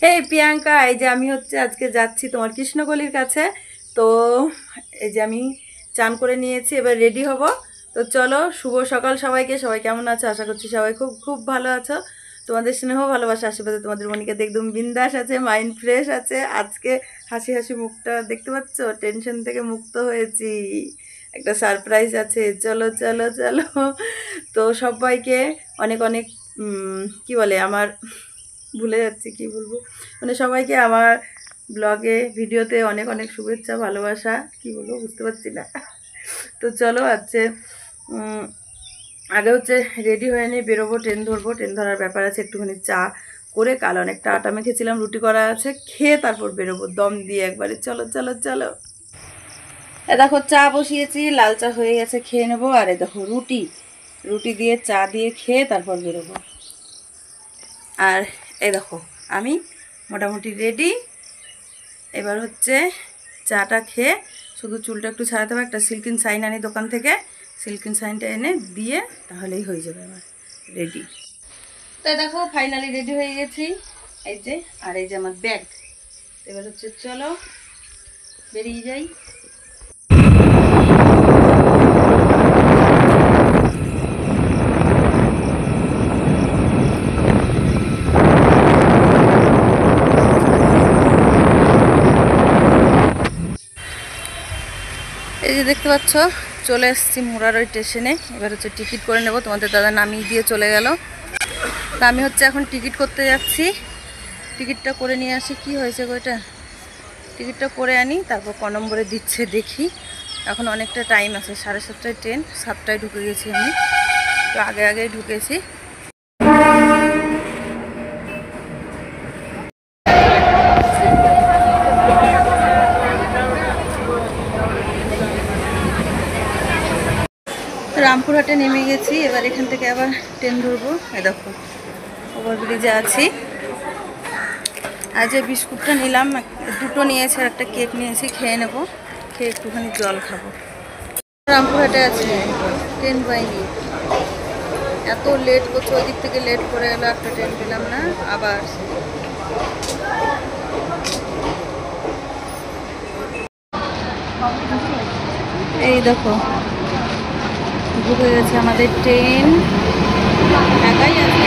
এই প্রিয়াঙ্কা, এই যে আমি হচ্ছে আজকে যাচ্ছি তোমার কৃষ্ণগলির কাছে। তো এই যে আমি চান করে নিয়েছি, এবার রেডি হব। তো চলো, শুভ সকাল সবাইকে। সবাই কেমন আছো? আশা করছি সবাই খুব খুব ভালো আছো। তোমাদের স্নেহ ভালোবাসা আশীর্বাদে তোমাদের মনিকাতে একদম বিন্দাস আছে, মাইন্ড ফ্রেশ আছে। আজকে হাসি হাসি মুখটা দেখতে পাচ্ছ, টেনশন থেকে মুক্ত হয়েছি। একটা সারপ্রাইজ আছে, চলো চলো চলো। তো সবাইকে অনেক অনেক কি বলে আমার, ভুলে যাচ্ছি কি বলবো, মানে সবাইকে আমার ব্লগে ভিডিওতে অনেক অনেক শুভেচ্ছা ভালোবাসা, কি বলবো বুঝতে পারছি না। তো চলো আজকে আগে হচ্ছে রেডি হয়ে নিয়ে বেরোবো, ট্রেন ধরবো। ট্রেন ধরার ব্যাপার আছে, একটুখানি চা করে, কাল অনেকটা আটা মেখেছিলাম, রুটি করা আছে, খেয়ে তারপর বেরোবো দম দিয়ে একবারে। চলো চলো চলো। দেখো চা বসিয়েছি, লাল চা হয়ে গেছে, খেয়ে নেবো। আর দেখো রুটি, রুটি দিয়ে চা দিয়ে খেয়ে তারপর বেরোবো। আর এই দেখো আমি মোটামুটি রেডি। এবার হচ্ছে চাটা খেয়ে শুধু চুলটা একটু ছাড়াতে হবে, একটা সিল্কিন শাইন আনি দোকান থেকে, সিল্কিন শাইনটা এনে দিয়ে তাহলেই হয়ে যাবে আমার রেডি। তো দেখো ফাইনালি রেডি হয়ে গেছি, এই যে। আর এই যে আমার ব্যাগ। এবার হচ্ছে চলো বেরিয়ে যাই। এই যে দেখতে পাচ্ছ চলে এসেছি মুরারই স্টেশনে। এবার হচ্ছে টিকিট করে নেব, তোমাদের দাদা নামিয়ে দিয়ে চলে গেল। তা আমি হচ্ছে এখন টিকিট করতে যাচ্ছি। টিকিটটা করে নিয়ে আসি। কি হয়েছে গো এটা, টিকিটটা করে আনি, তারপর ক নম্বরে দিচ্ছে দেখি। এখন অনেকটা টাইম আছে, 7:30টায় ট্রেন, 7টায় ঢুকে গেছি আমি, তো আগে আগেই ঢুকেছি। রামপুরহাটে নেমে গেছি, এবার এখান থেকে আবার ট্রেন ধরবো। এ দেখো ওভারব্রিজে আছি। আজ এই বিস্কুটটা নিলাম, দুটো নিয়েছি, আর একটা কেক নিয়েছি, খেয়ে নেবো, খেয়ে একটুখানি জল খাবো। রামপুরহাটে আছি, ট্রেন পাইনি, এত লেট করছে, ওই দিক থেকে লেট করে গেল, একটা ট্রেন পেলাম না। আবার এই দেখো ঢুকে গেছে আমাদের ট্রেন। একাই আছে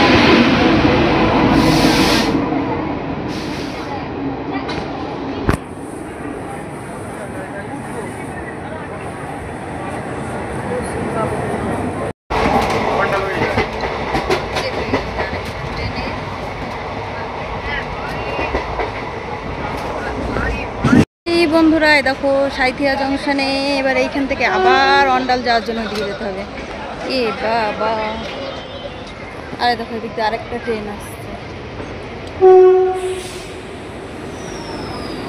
বন্ধুরা। দেখো সাঁইথিয়া জংশনে, এবার এইখান থেকে আবার অন্ডাল যাওয়ার জন্য দিয়ে যেতে হবে। এ বাবা, আরে দেখো এদিক দিয়ে আরেকটা ট্রেন আসছে,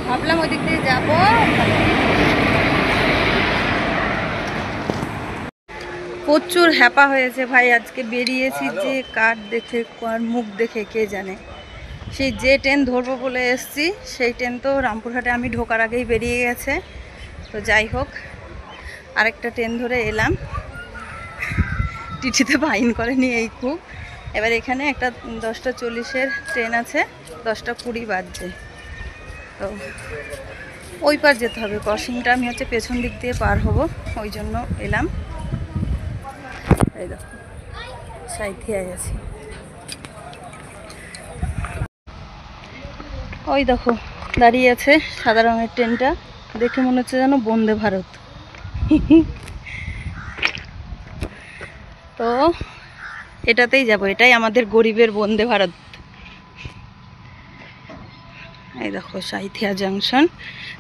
ভাবলাম ওই দিক দিয়ে যাবো। প্রচুর হ্যাপা হয়েছে ভাই, আজকে বেরিয়েছি যে কার দেখে, কার মুখ দেখে কে জানে। সেই যে ট্রেন ধরবো বলে এসছি, সেই ট্রেন তো রামপুরহাটে আমি ঢোকার আগেই বেরিয়ে গেছে। তো যাই হোক, আরেকটা ট্রেন ধরে এলাম, টিটিতে ফাইন করেনি এই খুব। এবার এখানে একটা 10:40-এর ট্রেন আছে, 10:20 বাজছে, তো ওই পার যেতে হবে। ক্রসিংটা আমি হচ্ছে পেছন দিক দিয়ে পার হব, ওই জন্য এলাম। এই দেখো সাঁইথিয়ায় আছি। ওই দেখো দাঁড়িয়ে আছে সাদা রঙের ট্রেনটা, দেখে মনে হচ্ছে যেন বন্দে ভারত। তো এটাতেই যাব, এটাই আমাদের গরিবের বন্দে ভারত। এই দেখো সাঁইথিয়া জাংশন,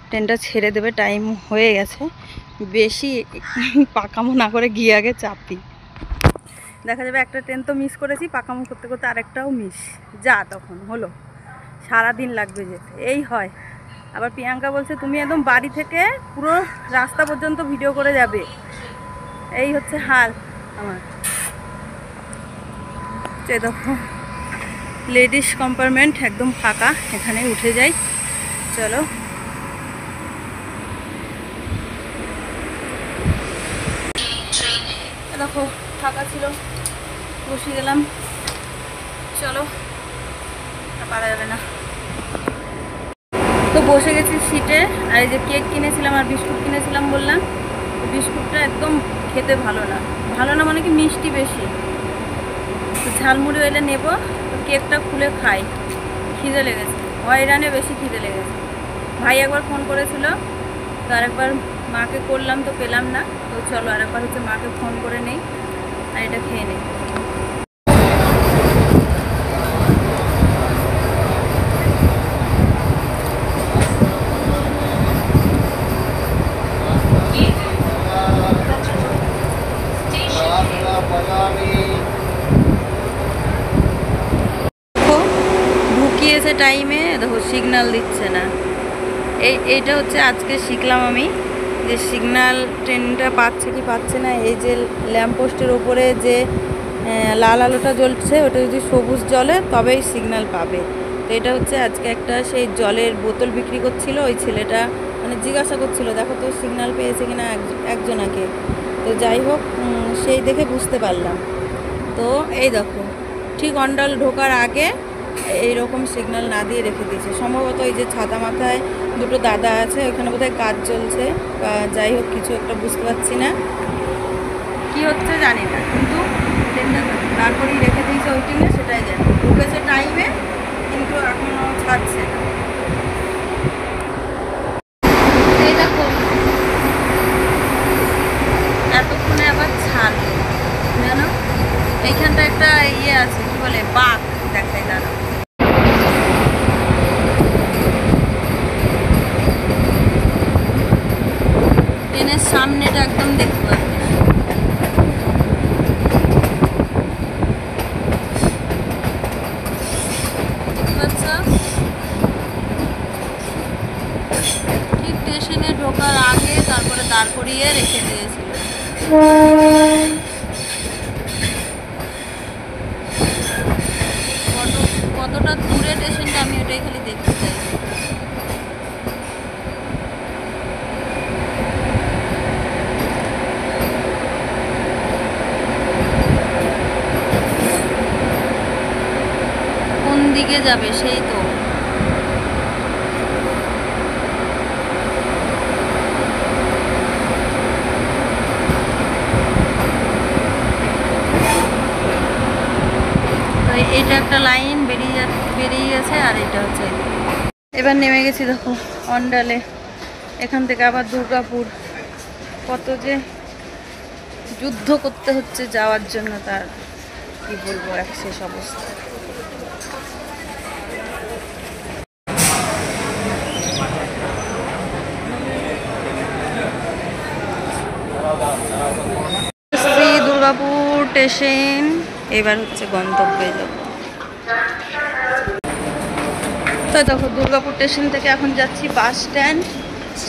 ট্রেনটা ছেড়ে দেবে, টাইম হয়ে গেছে। বেশি পাকামো না করে গিয়ে আগে চাপি, দেখা যাবে একটা ট্রেন তো মিস করেছি, পাকামো করতে করতে আরেকটাও মিস। যা তখন হলো, সারাদিন লাগবে যেতে, এই হয়। আবার প্রিয়াঙ্কা বলছে তুমি একদম বাড়ি থেকে পুরো রাস্তা পর্যন্ত ভিডিও করে যাবে, এই হচ্ছে হাল আমার। দেখো লেডিস কম্পার্টমেন্ট একদম ফাঁকা, এখানে উঠে যাই, চলো। দেখো ফাঁকা ছিল, বসে গেলাম, চলো, পারা যাবে না। বসে গেছি সিটে। আর এই যে কেক কিনেছিলাম আর বিস্কুট কিনেছিলাম বললাম, বিস্কুটটা একদম খেতে ভালো না, ভালো না মানে কি মিষ্টি বেশি। তো ঝালমুড়ি হইলে নেব, তো কেকটা খুলে খাই। খিদে লেগেছে, হয়রানে বেশি খিদে লেগেছে। ভাই একবার ফোন করেছিল, তো আরেকবার মাকে করলাম তো পেলাম না। তো চলো আরেকবার হচ্ছে মাকে ফোন করে নেই আর এটা খেয়ে নেই। ঢুকিয়েছে টাইমে, দেখো সিগন্যাল দিচ্ছে না। এইটা হচ্ছে আজকে শিখলাম আমি, যে সিগন্যাল ট্রেনটা পাচ্ছে কি পাচ্ছে না। এই যে ল্যাম্পপোস্টের ওপরে যে লাল আলোটা জ্বলছে, ওটা যদি সবুজ জ্বলে তবেই সিগন্যাল পাবে। তো এটা হচ্ছে আজকে একটা সেই জলের বোতল বিক্রি করছিল ওই ছেলেটা, মানে জিজ্ঞাসা করছিল দেখো তো সিগন্যাল পেয়েছে কিনা একজনাকে। তো যাই হোক, সেই দেখে বুঝতে পারলাম। তো এই দেখো ঠিক অন্ডাল ঢোকার আগে এইরকম সিগন্যাল না দিয়ে রেখে দিয়েছে। সম্ভবত এই যে ছাতা মাথায় দুটো দাদা আছে, ওখানে বোধহয় কাজ চলছে বা যাই হোক কিছু একটা বুঝতে পারছি না কি হচ্ছে জানি না, কিন্তু ট্রেনটা তারপরেই রেখে দিয়েছে ওই ট্রেনে, সেটাই জানি। ঢুকেছে টাইমে কিন্তু এখনও ছাড়ছে না। এই দেখো এতক্ষণে আবার ছাড়লো জানো। এইখানটা একটা ইয়ে আছে, কি বলে, বাঘ দেখায় দাঁড়া। ট্রেনের সামনেটা একদম দেখতে পাচ্ছি। ঠিক স্টেশনে ঢোকার আগে তারপরে দাঁড় করিয়ে রেখে দিয়েছিল। কতটা দূরে স্টেশনটা আমি ওটাই খালি দেখতে চাই। কোন দিকে যাবে সেই তো। এটা একটা লাইন বেরিয়ে গেছে আর এটা হচ্ছে। এবার নেমে গেছি দেখো অন্ডালে। এখান থেকে আবার দুর্গাপুর, কত যে যুদ্ধ করতে হচ্ছে যাওয়ার জন্য, তার কি বলবো, এক শেষ অবস্থা। দুর্গাপুর স্টেশন, এবার হচ্ছে গন্তব্যে যাব। তো দেখো দুর্গাপুর স্টেশন থেকে এখন যাচ্ছি বাস স্ট্যান্ড,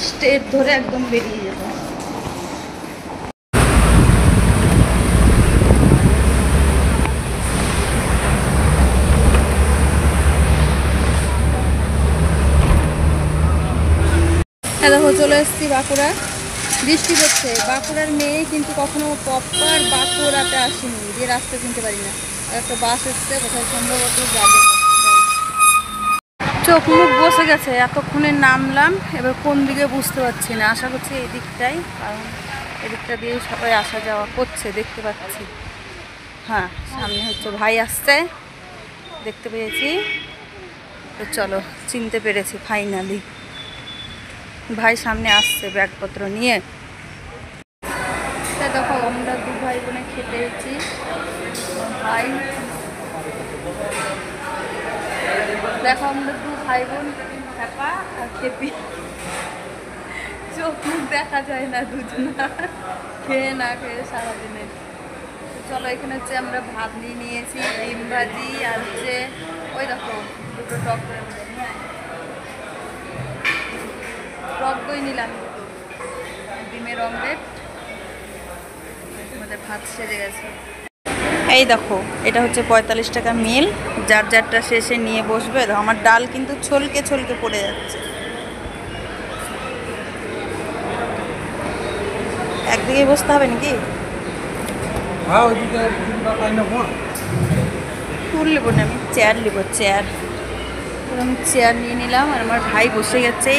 স্টেট ধরে একদম বেরিয়ে যাব। দেখো চলে এসেছি বাঁকুড়া। বৃষ্টি হচ্ছে, বাঁকুড়ার মেয়ে কিন্তু কখনো প্রপার বাঁকুড়াতে আসেনি, যে রাস্তা চিনতে পারি না। একটা বাস এসছে, কোথায় সম্ভবত যাবে। চোখ মুখ বসে গেছে, এতক্ষণে নামলাম, এবার কোন দিকে বুঝতে পারছি না। আশা করছি এদিকটাই, কারণ এদিকটা দিয়ে সবাই আসা যাওয়া করছে দেখতে পাচ্ছি। হ্যাঁ সামনে হচ্ছে ভাই আসছে, দেখতে পেয়েছি। তো চলো, চিনতে পেরেছি ফাইনালি, ভাই সামনে আসছে ব্যাগপত্র নিয়ে। দেখো আমরা দু ভাই বোনে খেতে এসেছি। ভাই দেখো আমরা দু ভাই বোন, খেপা আর খেপি, চোখ মুখ দেখা যায় না দুজনা, খেয়ে না খেয়ে সারাদিনে। চলো এখানে হচ্ছে আমরা ভাত নিয়ে নিয়েছি, ডিম ভাজি আর হচ্ছে ওই দেখো দুটো টক দই নিলাম, ডিমের অমলেট, আমাদের ভাত সেরে গেছে। এই দেখো এটা হচ্ছে 45 টাকা মিল, যার যারটা শেষে নিয়ে বসবে। আমার ডাল কিন্তু ছলকে ছলকে পড়ে যাচ্ছে। একদিকে বসতে হবে নাকি? টুল নেবো না, আমি চেয়ার নেবো, চেয়ার। আমি চেয়ার নিয়ে নিলাম আর আমার ভাই বসে গেছে,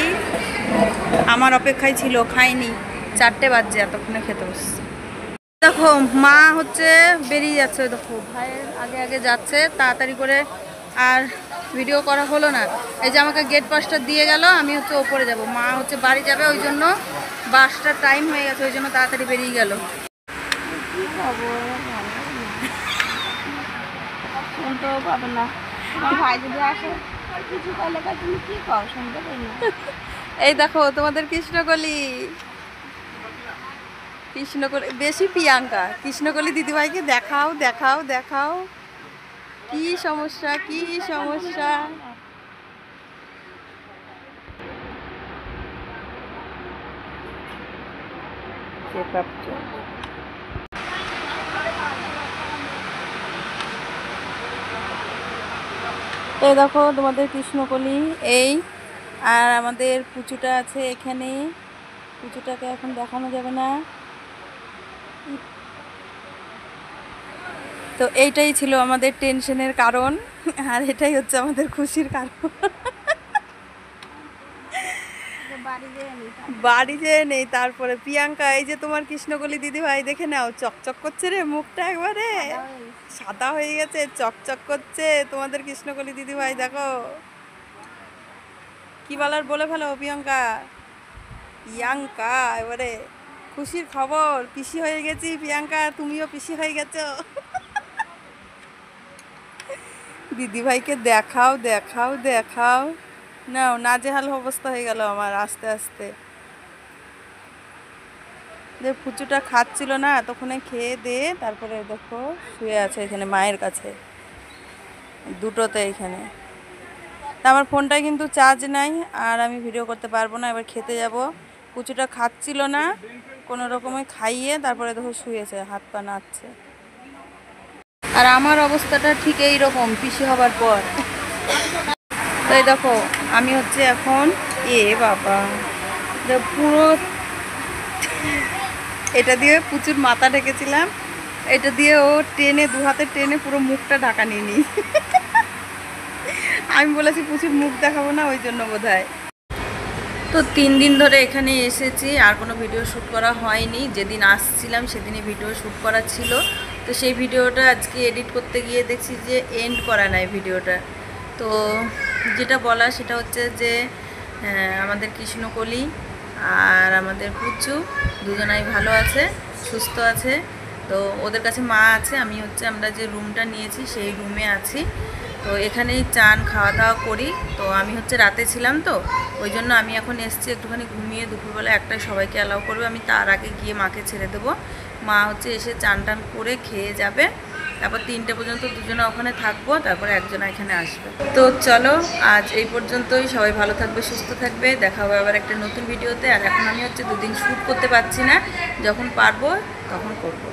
আমার অপেক্ষায় ছিল, খাইনি, 4টে বাজছে, এতক্ষণে খেতে বসছে। দেখো মা হচ্ছে বেরিয়ে যাচ্ছে, দেখো ভাইয়ের আগে আগে যাচ্ছে তাড়াতাড়ি করে, আর ভিডিও করা হলো না। এই যে আমাকে গেট পাসটা দিয়ে গেল, আমি হচ্ছে ওপরে যাব, মা হচ্ছে বাড়ি যাবে, ওই জন্য বাসটার টাইম হয়ে গেছে, ওই জন্য তাড়াতাড়ি বেরিয়ে গেল। শুনতেও পাবে না, ভাই যদি আসে কিছু করলে তুমি কি কর, শুনতে পাই না। এই দেখো তোমাদের কৃষ্ণকলি, কৃষ্ণকলি বেশি প্রিয়াঙ্কা, কৃষ্ণকলি দিদিভাইকে দেখাও দেখাও দেখাও, কি সমস্যা কি সমস্যা। এই দেখো তোমাদের কৃষ্ণকলি এই, আর আমাদের পুচুটা আছে এখানে, পুচুটাকে এখন দেখানো যাবে না। তো এইটাই ছিল আমাদের টেনশনের কারণ, আর এটাই হচ্ছে আমাদের খুশির কারণ। বাড়ি যেয়ে নেই, তারপরে প্রিয়াঙ্কা এই যে তোমার কৃষ্ণকলি দিদিভাই দেখে নাও, চকচক করছে রে মুখটা, একবারে সাদা হয়ে গেছে, চকচক করছে তোমাদের কৃষ্ণকলি দিদিভাই, দেখো কি বলার বলে ফেলো প্রিয়াঙ্কা। প্রিয়াঙ্কা এবারে খুশির খবর, পিসি হয়ে গেছি প্রিয়াঙ্কা, তুমিও পিসি হয়ে গেছো। দিদিভাইকে দেখাও দেখাও দেখাও, নাও, নাজেহাল অবস্থা হয়ে গেল আমার আস্তে আস্তে। যে ফুচুটা খাচ্ছিল না, এতক্ষণে খেয়ে দিয়ে তারপরে দেখো শুয়ে আছে এখানে মায়ের কাছে, দুটোতে এখানে। তা আমার ফোনটায় কিন্তু চার্জ নাই, আর আমি ভিডিও করতে পারবো না, এবার খেতে যাব। কুচুটা খাচ্ছিল না, কোনো রকমে খাইয়ে তারপরে দেখো শুয়েছে, হাত পা নাড়ছে। আর আমার অবস্থাটা ঠিক এই রকম পিসি হবার পর। তাই দেখো আমি হচ্ছে এখন, এ বাবা, পুরো এটা দিয়ে পুচুর মাথা ঢেকেছিলাম, এটা দিয়ে ও টেনে, দু হাতে টেনে পুরো মুখটা ঢাকা নিয়ে নি। আমি বলেছি পুচুর মুখ দেখাবো না, ওই জন্য বোধহয়। তো 3 দিন ধরে এখানে এসেছি, আর কোনো ভিডিও শ্যুট করা হয়নি। যেদিন আসছিলাম সেদিনই ভিডিও শ্যুট করা ছিল, তো সেই ভিডিওটা আজকে এডিট করতে গিয়ে দেখছি যে এন্ড করা নাই ভিডিওটা। তো যেটা বলা সেটা হচ্ছে যে আমাদের কৃষ্ণকলি আর আমাদের পুচু দুজনাই ভালো আছে, সুস্থ আছে। তো ওদের কাছে মা আছে, আমি হচ্ছে আমরা যে রুমটা নিয়েছি সেই রুমে আছি। তো এখানেই চান খাওয়া দাওয়া করি। তো আমি হচ্ছে রাতে ছিলাম, তো ওই জন্য আমি এখন এসছি একটুখানি ঘুমিয়ে, দুপুরবেলা একটাই সবাইকে অ্যালাউ করবে, আমি তার আগে গিয়ে মাকে ছেড়ে দেবো। মা হচ্ছে এসে চান টান করে খেয়ে যাবে, তারপর 3টে পর্যন্ত দুজনে ওখানে থাকবো, তারপরে একজনা এখানে আসবে। তো চলো আজ এই পর্যন্তই, সবাই ভালো থাকবে, সুস্থ থাকবে, দেখা হবে আবার একটা নতুন ভিডিওতে। আর এখন আমি হচ্ছে 2 দিন শ্যুট করতে পারছি না, যখন পারবো তখন করবো।